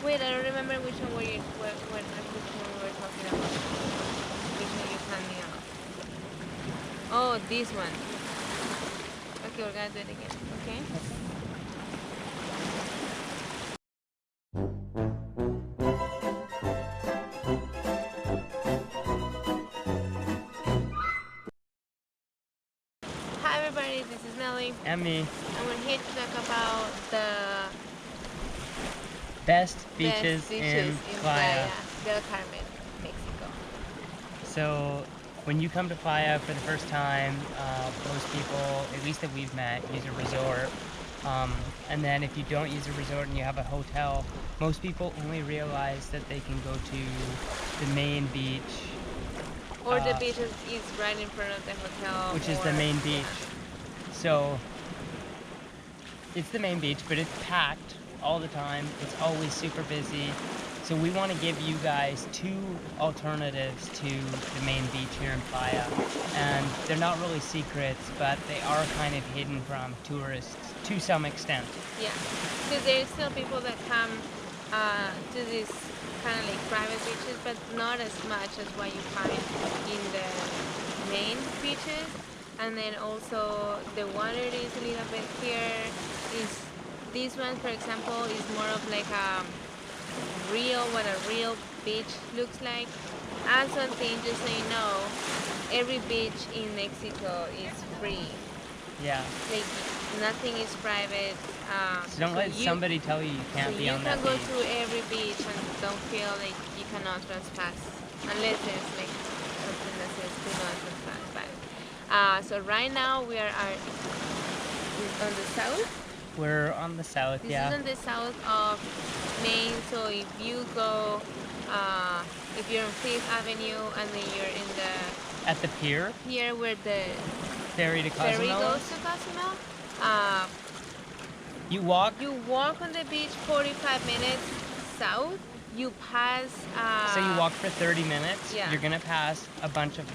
Wait, I don't remember which one were you, which one we were talking about. Which one you sent me out. Oh, this one. Okay, we're gonna do it again. Okay. Hi everybody, this is Nelly. And me. And we're here to talk about the Best beaches in Playa del Carmen, Mexico. So when you come to Playa for the first time, most people, at least that we've met, use a resort. And then if you don't use a resort and you have a hotel, most people only realize that they can go to the main beach. Or the beach is right in front of the hotel. Which is the main beach. Yeah. So it's the main beach, but it's packed all the time. It's always super busy. So we want to give you guys two alternatives to the main beach here in Playa. And they're not really secrets, but they are kind of hidden from tourists to some extent. Yeah, because there's still people that come to these kind of like private beaches, but not as much as what you find in the main beaches. And then also the water is a little bit here. This one, for example, is more of like what a real beach looks like. And something, just so you know, every beach in Mexico is free. Yeah. Like nothing is private. So don't let somebody tell you can't be on that beach. You can go to every beach and don't feel like you cannot trespass unless there's like something that says do not trespass. But so right now we are on the south. We're on the south, This yeah. is on the south of Maine. So if you go, if you're on Fifth Avenue and then you're in the at the pier. Here where the ferry to Cozumel. Ferry goes to Cozumel. You walk on the beach 45 minutes south. You pass. So you walk for 30 minutes. Yeah. You're gonna pass a bunch of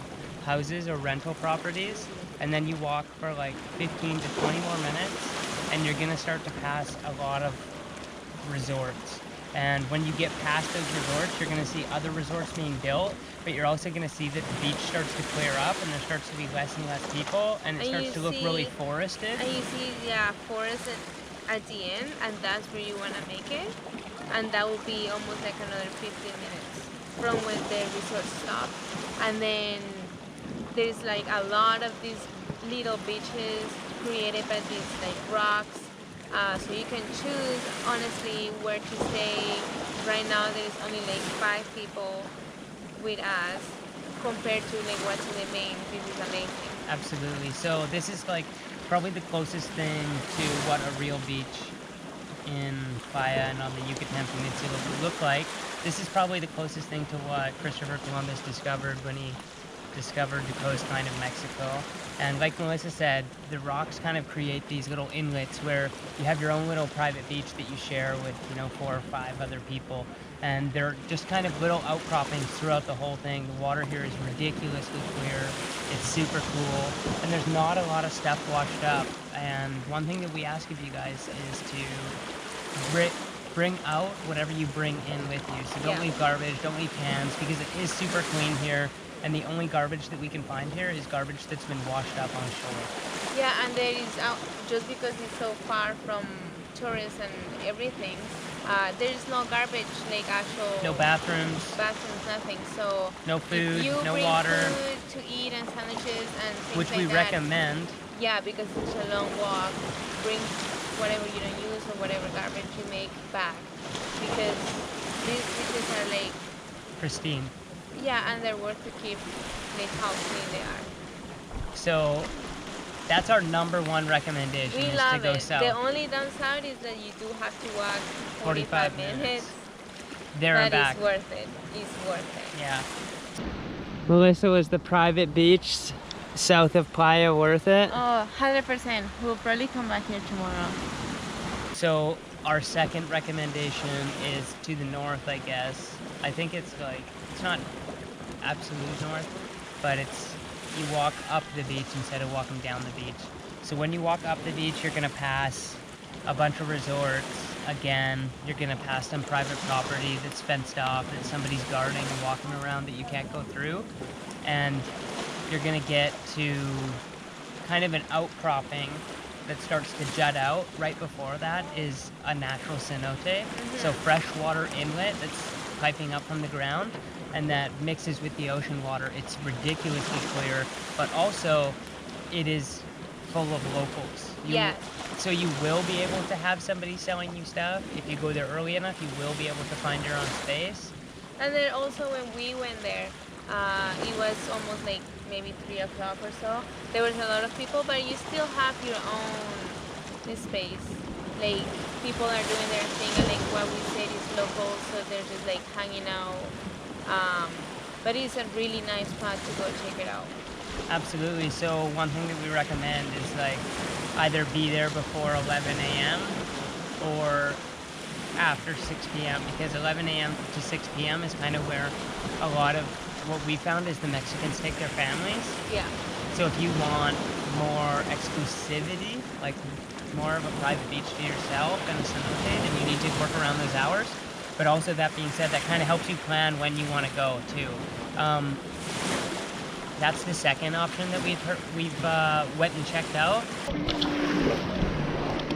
houses or rental properties, and then you walk for like 15 to 20 more minutes, and you're gonna start to pass a lot of resorts. And when you get past those resorts, you're gonna see other resorts being built, but you're also gonna see that the beach starts to clear up and there starts to be less and less people, and it starts to look really forested. And you see, forest at the end, and that's where you wanna make it. And that will be almost like another 15 minutes from when the resort stopped. And then there's like a lot of these little beaches created by these like rocks. So you can choose honestly where to stay. Right now there's only like 5 people with us compared to like what's in the main. This is amazing. Absolutely. So this is like probably the closest thing to what a real beach in Playa and on the Yucatan Peninsula would look like. This is probably the closest thing to what Christopher Columbus discovered when he discovered the coastline of Mexico. And like Melissa said, the rocks kind of create these little inlets where you have your own little private beach that you share with, 4 or 5 other people. And they're just kind of little outcroppings throughout the whole thing. The water here is ridiculously clear. It's super cool. And there's not a lot of stuff washed up. And one thing that we ask of you guys is to bring out whatever you bring in with you. So don't leave garbage, don't leave cans, because it is super clean here. And the only garbage that we can find here is garbage that's been washed up on shore. Yeah, and there is, just because it's so far from tourists and everything, there is no garbage, like actual... No bathrooms. Bathrooms, nothing. So no food, you no bring water. Food to eat and sandwiches and things which like we that. recommend. Yeah, because it's a long walk. Bring whatever you don't use or whatever garbage you make back. Because these beaches are like... pristine. Yeah, and they're worth to keep like how clean they are. So that's our #1 recommendation. We is love to go it. south. The only downside is that you do have to walk 45 minutes. There and back. That is worth it. It's worth it. Yeah. Melissa, was the private beach south of Playa worth it? Oh, 100%. We'll probably come back here tomorrow. So our second recommendation is to the north, I guess. I think it's like, it's not absolute north, but you walk up the beach instead of walking down the beach. So when you walk up the beach, you're gonna pass a bunch of resorts. Again, you're gonna pass some private property that's fenced off, that somebody's guarding and walking around that you can't go through. And you're gonna get to kind of an outcropping that starts to jut out. Right before that is a natural cenote, so freshwater inlet that's piping up from the ground, and that mixes with the ocean water. It's ridiculously clear, but also it is full of locals. So you will be able to have somebody selling you stuff. If you go there early enough, you will be able to find your own space. And then also when we went there, it was almost like maybe 3 o'clock or so. There was a lot of people, but you still have your own space. Like, people are doing their thing, and like what we said is local, so they're just like hanging out. But it's a really nice spot to go check it out. Absolutely. So one thing that we recommend is like either be there before 11 a.m. or after 6 p.m. because 11 a.m. to 6 p.m. is kind of where a lot of what we found is the Mexicans take their families. Yeah. So if you want more exclusivity, like more of a private beach to yourself and a cenote, then you need to work around those hours. But also, that being said, that kind of helps you plan when you want to go too. That's the second option that we've went and checked out.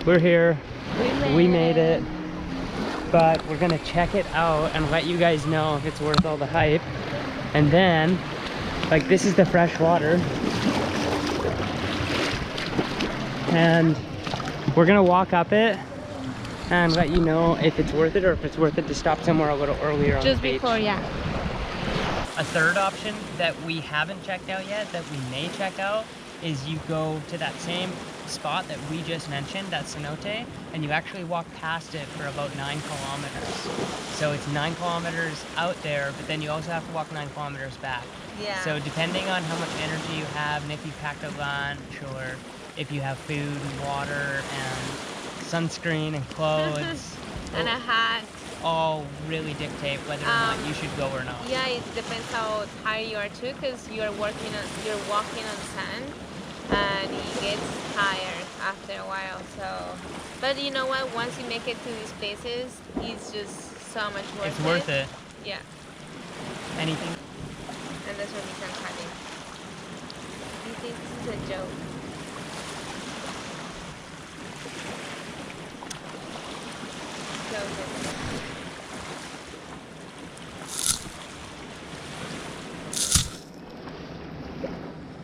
We're here. We made it. But we're gonna check it out and let you guys know if it's worth all the hype. And then, like, this is the fresh water. And we're gonna walk up it and let you know if it's worth it or if it's worth it to stop somewhere a little earlier on the beach. Just before, yeah. A third option that we haven't checked out yet, that we may check out, is you go to that same spot that we just mentioned, that cenote, and you actually walk past it for about 9 kilometers. So it's 9 kilometers out there, but then you also have to walk 9 kilometers back. Yeah. So depending on how much energy you have, and if you packed a lunch, or if you have food and water and sunscreen and clothes and a hat, all really dictate whether or not you should go or not. Yeah, it depends how tired you are too, because you're walking on sand, and it gets tired after a while. So, but you know what? Once you make it to these places, it's just so much worth it. It's worth it. Yeah. Anything? And that's when you can cut it. You think this is a joke? Close it.